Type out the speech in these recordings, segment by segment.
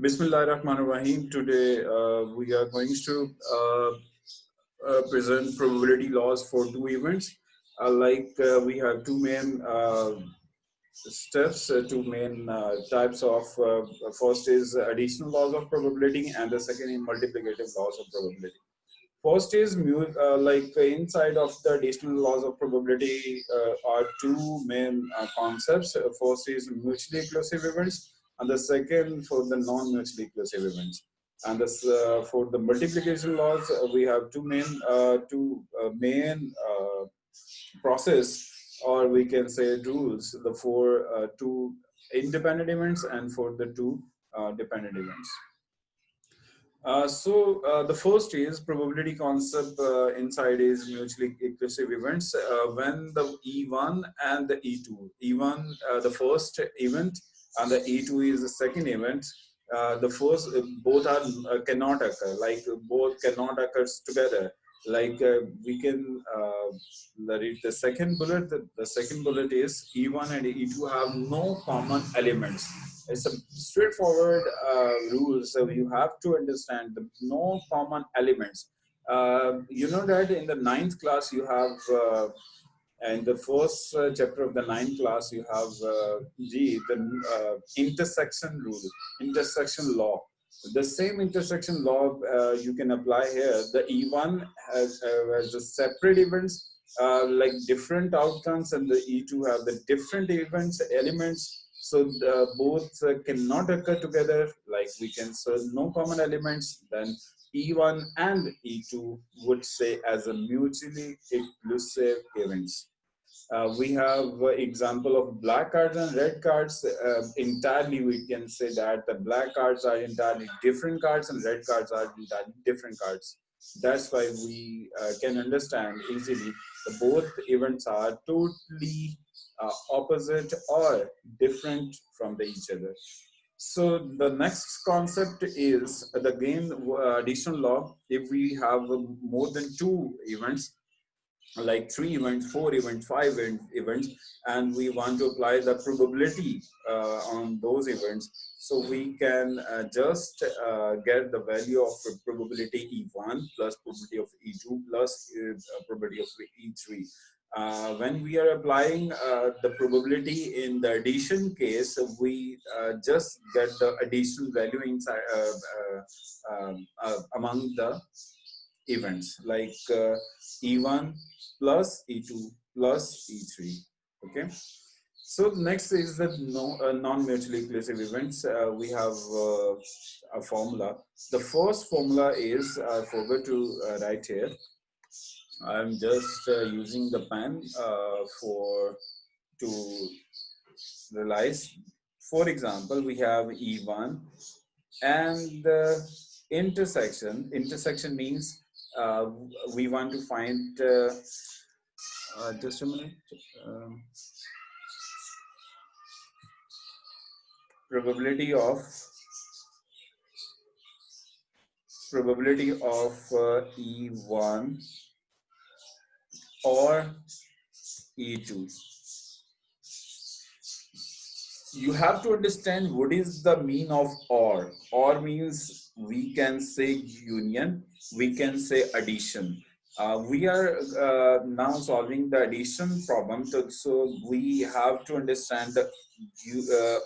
Bismillahirrahmanirrahim. Today we are going to present probability laws for two events. We have two main steps, two main types of. First is additional laws of probability, and the second is multiplicative laws of probability. First is inside of the additional laws of probability are two main concepts. First is mutually exclusive events, and the second for the non-mutually exclusive events. And this, for the multiplication laws, we have two main process, or we can say rules. The for two independent events and for the two dependent events. The first is probability concept inside is mutually exclusive events when the E1 and the E2, E1 the first event and the E2 is the second event. The first both are cannot occur, like both cannot occur together. We can read the second bullet. The second bullet is E1 and E2 have no common elements. It's a straightforward rule, so you have to understand the no common elements. You know that in the ninth class you have in the first chapter of the ninth class you have the intersection rule, intersection law. The same intersection law you can apply here. The E1 has the separate events like different outcomes, and the E2 have the different events elements. So both cannot occur together. Like we can say no common elements. Then E1 and E2 would say as a mutually exclusive events. We have example of black cards and red cards. Entirely, we can say that the black cards are entirely different cards and red cards are entirely different cards. That's why we can understand easily the both events are totally opposite or different from each other. So the next concept is the gain additional law. If we have more than two events, like 3 events, 4 events, 5 events, and we want to apply the probability on those events. So we can just get the value of probability E1 plus probability of E2 plus probability of E3. When we are applying the probability in the addition case, we just get the additional value inside among the events, like E1 plus E2 plus E3. Okay. So next is the non-mutually exclusive events. We have a formula. The first formula is, I forgot to write here. I'm just using the pen to realize. For example, we have E1 and the intersection. Intersection means we want to find just a minute. Probability of E1 or E2. You have to understand what is the mean of or. Or means we can say union, we can say addition. We are now solving the addition problem, so we have to understand that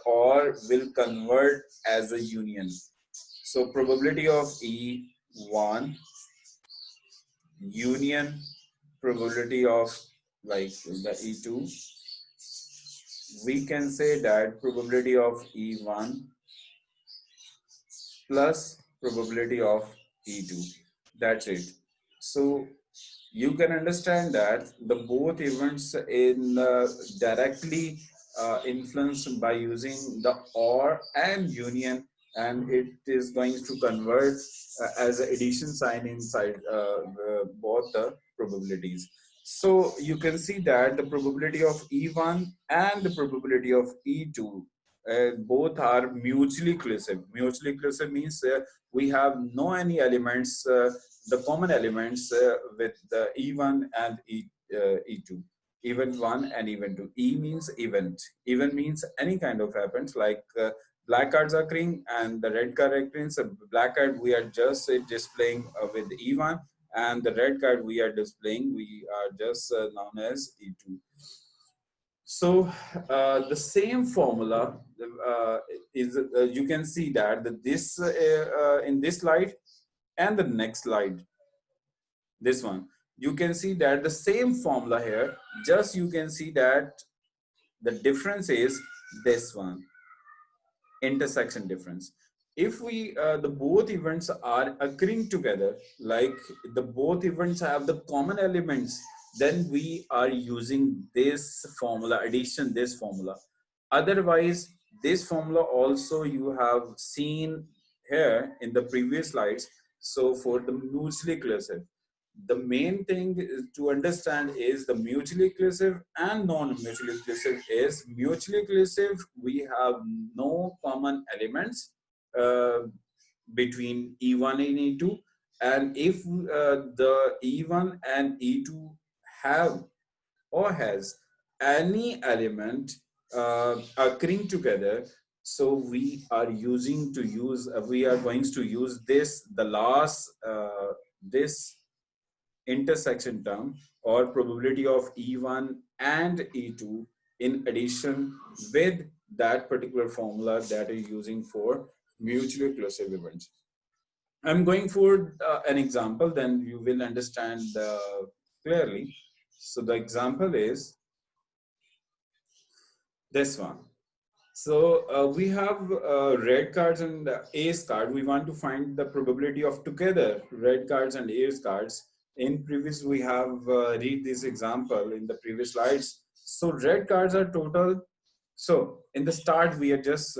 or will convert as a union. So probability of E1 union probability of like the E2, we can say that probability of E1 plus probability of E2. That's it. So you can understand that the both events in directly influenced by using the or and union, and it is going to convert as an addition sign inside both the probabilities. So you can see that the probability of E1 and the probability of E2 both are mutually exclusive. Mutually exclusive means we have no any elements, the common elements with the E1 and E2. Event 1 and event 2. E means event. Event means any kind of event, like black cards are occurring and the red card occurring. So black card we are just displaying with E1, and the red card we are displaying, we are just known as E2. So the same formula is you can see that this in this slide and the next slide, this one, you can see that the same formula here, just you can see that the difference is this one, intersection difference. If we the both events are occurring together, like the both events have the common elements, then we are using this formula, addition, this formula. Otherwise, this formula also you have seen here in the previous slides. So for the mutually exclusive, the main thing to understand is the mutually exclusive and non-mutually exclusive. Is mutually exclusive, we have no common elements uh, between E1 and E2, and if the E1 and E2 have or has any element occurring together, so we are going to use this, the last this intersection term or probability of E1 and E2 in addition with that particular formula that is using for mutually exclusive events. I'm going for an example, then you will understand clearly. So the example is this one. So we have red cards and ace card. We want to find the probability of together red cards and ace cards. In previous, we have read this example in the previous slides. So red cards are total. So in the start, we are just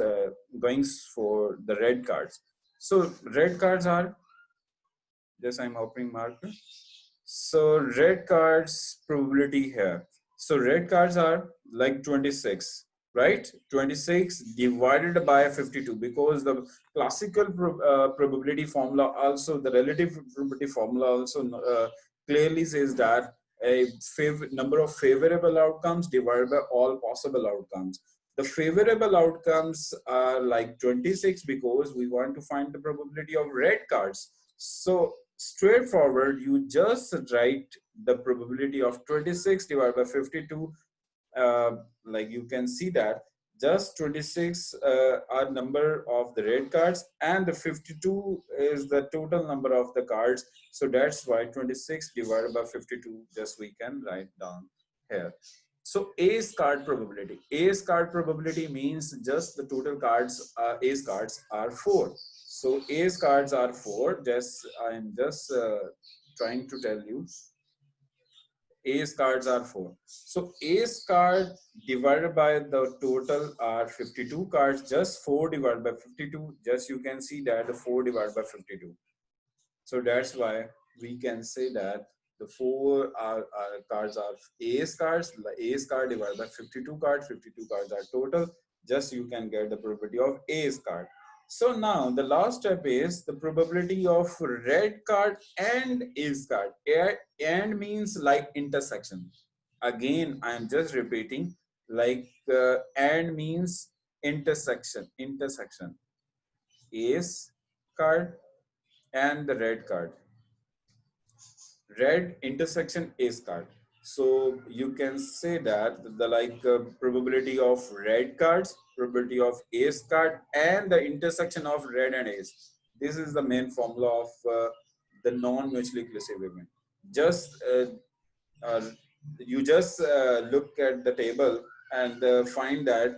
going for the red cards. So red cards are, just I'm opening marker. So red cards probability here. So red cards are like 26, right? 26 divided by 52, because the classical probability formula, also the relative probability formula also clearly says that a number of favorable outcomes divided by all possible outcomes. The favorable outcomes are like 26 because we want to find the probability of red cards. So straightforward, you just write the probability of 26 divided by 52. Like you can see that just 26 are number of the red cards and the 52 is the total number of the cards. So that's why 26 divided by 52 just we can write down here. So ace card probability. Ace card probability means just the total cards, ace cards are 4. So ace cards are 4. Just I'm just trying to tell you, ace cards are 4. So ace card divided by the total are 52 cards. Just 4 divided by 52. Just you can see that the 4 divided by 52. So that's why we can say that the four cards are ace cards. The ace card divided by 52 cards. 52 cards are total. Just you can get the probability of ace card. So now the last step is the probability of red card and ace card. And means like intersection. Again, I am just repeating, like and means intersection. Intersection. Ace card and the red card. Red intersection ace card. So you can say that the probability of red cards, probability of ace card, and the intersection of red and ace. This is the main formula of the non-mutually exclusive event. Just uh, you just look at the table and find that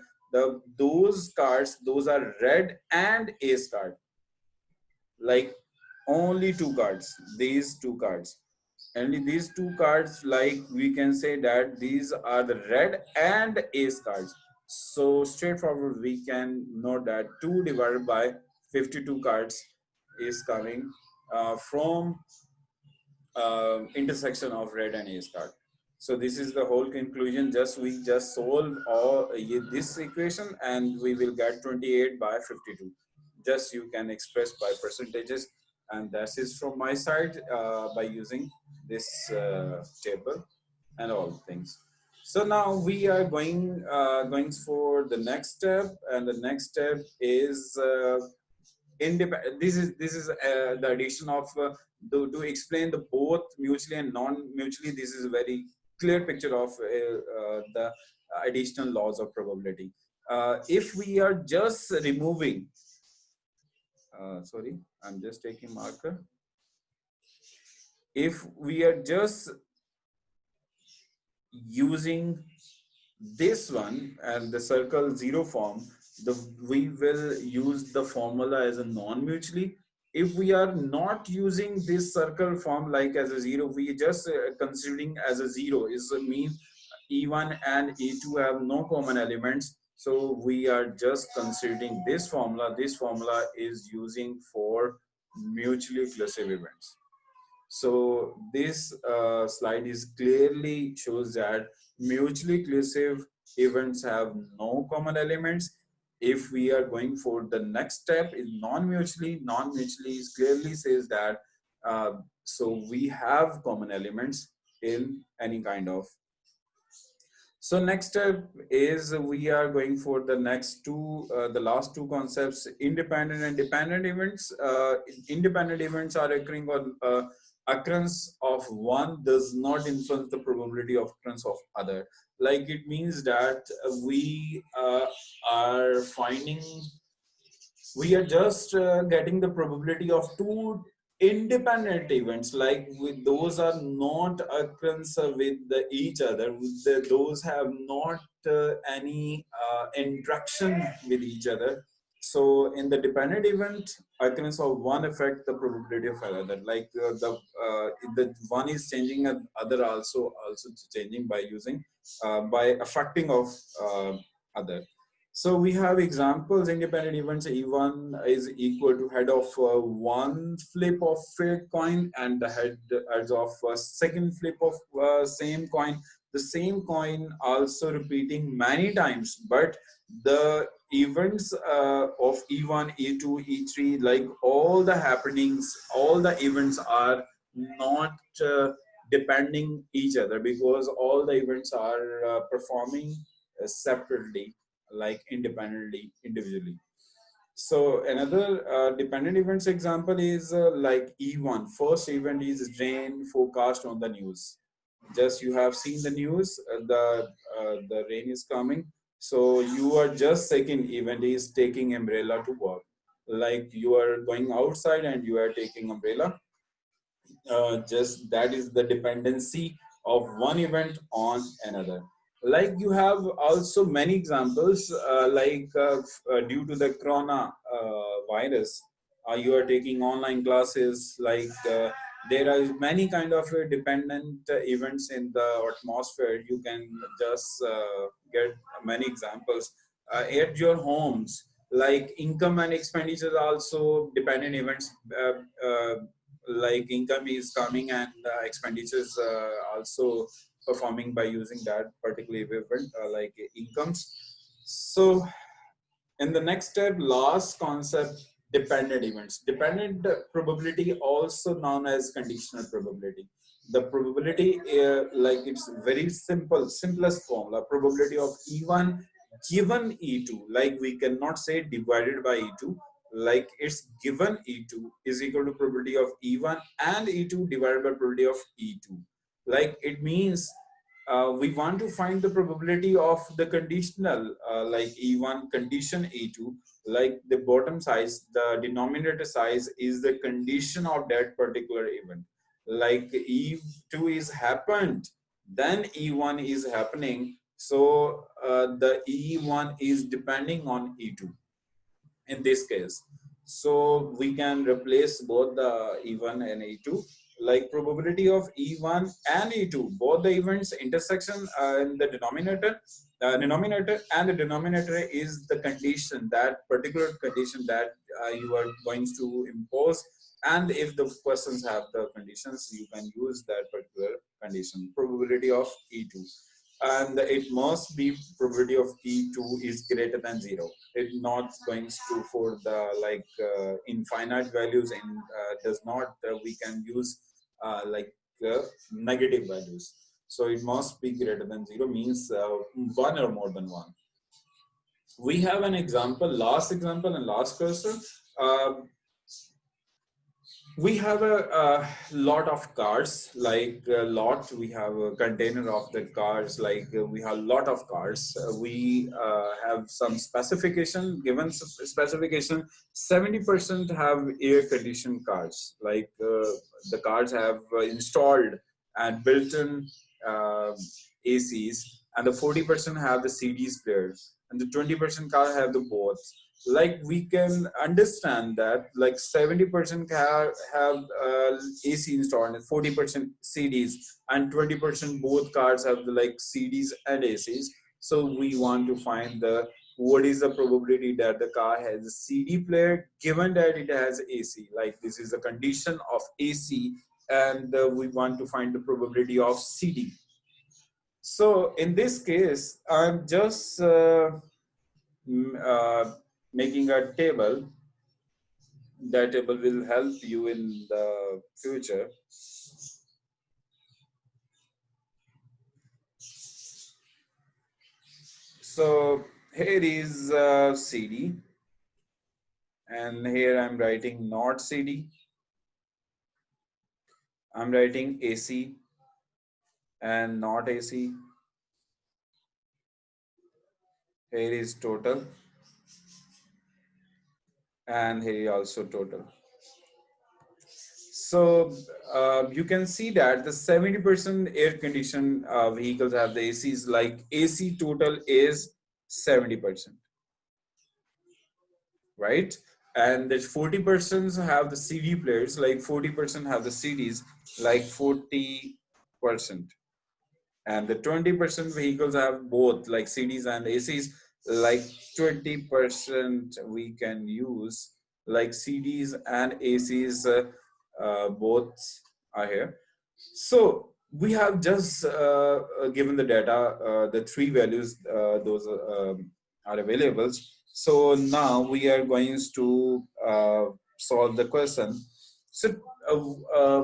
those cards, those are red and ace card. Like only two cards, these two cards, only these two cards, like we can say that these are the red and ace cards. So straightforward we can know that 2 divided by 52 cards is coming from intersection of red and ace card. So this is the whole conclusion. Just we just solve all this equation and we will get 28 by 52. Just you can express by percentages, and that is from my side by using this table and all things. So now we are going for the next step, and the next step is the addition of to explain the both mutually and non-mutually. This is a very clear picture of the additional laws of probability. If we are just removing, sorry, I'm just taking marker. If we are just using this one and the circle zero form, we will use the formula as a non-mutually. If we are not using this circle form like as a zero, we just considering as a zero is mean E1 and E2 have no common elements. So we are just considering this formula. This formula is using for mutually exclusive events. So this slide is clearly shows that mutually exclusive events have no common elements. If we are going for the next step is non-mutually is clearly says that so we have common elements in any kind of. So next step is we are going for the next two, the last two concepts, independent and dependent events. Independent events are occurring on occurrence of one does not influence the probability of occurrence of other. Like it means that we are finding we are just getting the probability of two independent events, like with those are not occurrence with each other, those have not any interaction with each other. So in the dependent event, occurrence of one affect the probability of another, like the one is changing and other also changing by using by affecting of other. So we have examples, independent events. E1 is equal to head of one flip of a coin and the heads of second flip of same coin. The same coin also repeating many times, but the events of E1, E2, E3, like all the happenings, all the events are not depending each other because all the events are performing separately, like independently, individually. So another dependent events example is like E1. First event is rain forecast on the news. Just you have seen the news, the rain is coming. So you are just second event is taking umbrella to work. Like you are going outside and you are taking umbrella, just that is the dependency of one event on another. Like you have also many examples, due to the corona virus, you are taking online classes, like there are many kind of dependent events in the atmosphere. You can just get many examples at your homes, like income and expenditures also dependent events. Like income is coming and expenditures also performing by using that particular event, like incomes. So in the next step, last concept, dependent events. Dependent probability, also known as conditional probability. The probability, like it's very simplest formula. Probability of E1 given E2, like we cannot say divided by E2, like it's given E2 is equal to probability of E1 and E2 divided by probability of E2. Like it means we want to find the probability of the conditional, like E1 condition E2, like the bottom size, the denominator size is the condition of that particular event. Like E2 is happened, then E1 is happening. So the E1 is depending on E2 in this case. So we can replace both the E1 and E2, like probability of E1 and E2, both the events intersection in the denominator and the denominator is the condition, that particular condition that you are going to impose. And if the questions have the conditions, you can use that particular condition, probability of E2, and it must be probability of E2 is greater than zero. It not going to for the like infinite values, and does not we can use like negative values. So it must be greater than 0, means 1 or more than 1. We have an example, last example and last question. We have a lot of cars, like a lot. We have a container of the cars, like we have a lot of cars. We have some specification, given specification, 70% have air conditioned cars, like the cars have installed and built-in uh, ACs, and the 40% have the CDs players, and the 20% car have the both. Like we can understand that like 70% have AC installed and 40% CDs, and 20% both cars have the like CDs and ACs. So we want to find the what is the probability that the car has a CD player given that it has AC. Like this is a condition of AC, and we want to find the probability of CD. So in this case, I'm just making a table. That table will help you in the future. So here is CD, and here I'm writing not CD. I'm writing AC and not AC. Here is total, and here also total. So you can see that the 70% air conditioned vehicles have the ACs, like AC total is 70%, right? And the 40% have the CD players, like 40% have the CDs, like 40%. And the 20% vehicles have both, like CDs and ACs, like 20% we can use, like CDs and ACs, both are here. So we have just given the data, the three values, those are available. So now we are going to solve the question. So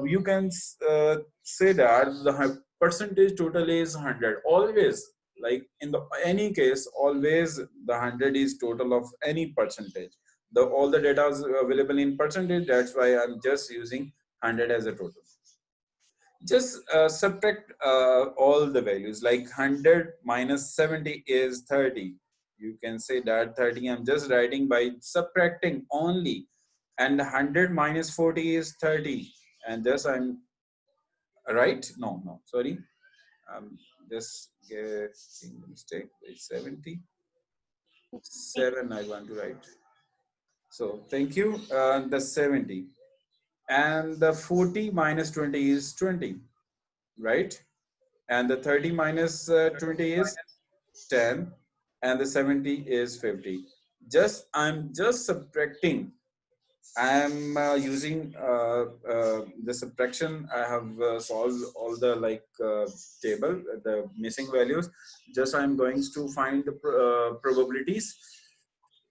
you can say that the percentage total is 100. Always, like in the any case, always the 100 is total of any percentage. The all the data is available in percentage. That's why I'm just using 100 as a total. Just subtract all the values, like 100 minus 70 is 30. You can say that 30, I'm just writing by subtracting only. And 100 minus 40 is 30. And just I'm right. No, sorry. Just getting the mistake. It's 70. 7 I want to write. So thank you. The 70. And the 40 minus 20 is 20, right? And the 30 minus 20 is 10, and the 70 is 50. I'm just subtracting. I'm using the subtraction. I have solved all the like table, the missing values. Just I'm going to find the probabilities.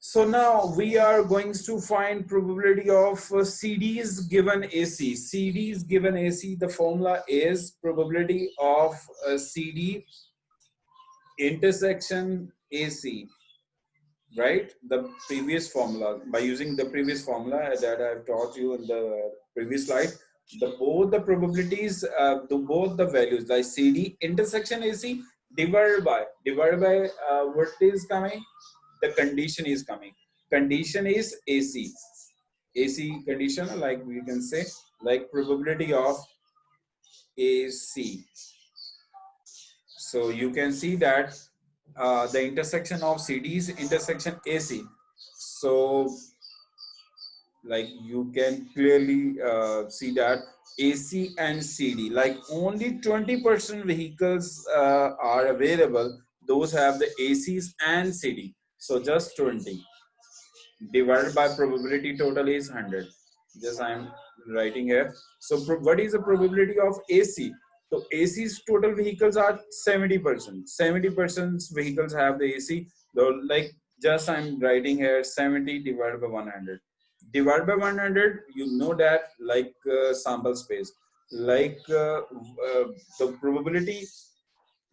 So now we are going to find probability of CDs given AC. CDs given AC, the formula is probability of CD intersection AC, right? The previous formula, by using the previous formula that I've taught you in the previous slide, both the probabilities, both the values, like CD intersection AC divided by what is coming? The condition is coming. Condition is AC. AC condition, like we can say, like probability of AC. So you can see that the intersection of CDs intersection AC. So like you can clearly see that AC and CD, like only 20% vehicles are available. Those have the ACs and CD. So just 20 divided by probability total is 100. Just I'm writing here. So what is the probability of AC? So AC's total vehicles are 70%. 70% vehicles have the AC. Though, like just I'm writing here 70 divided by 100. Divided by 100, you know that like sample space. Like the probability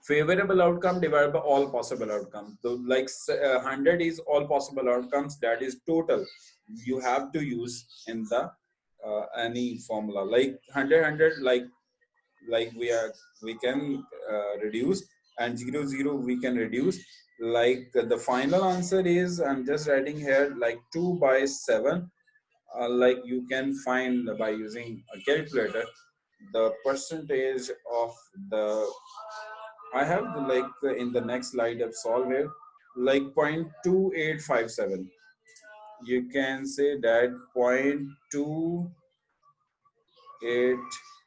favorable outcome divided by all possible outcomes. So like 100 is all possible outcomes, that is total. You have to use in the any formula like 100 like we can reduce, and 0 0 we can reduce. Like the final answer is, I'm just writing here, like 2 by 7. Like you can find by using a calculator the percentage of the, I have the, like in the next slide I've solved here, like 0.2857. You can say that 0.28,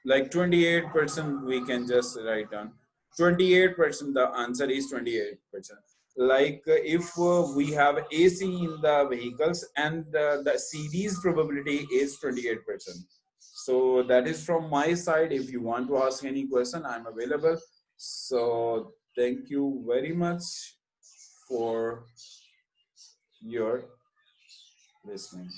like 28% we can just write down. 28%, the answer is 28%. Like if we have AC in the vehicles, and the series probability is 28%. So that is from my side. If you want to ask any question, I'm available. So thank you very much for your listening.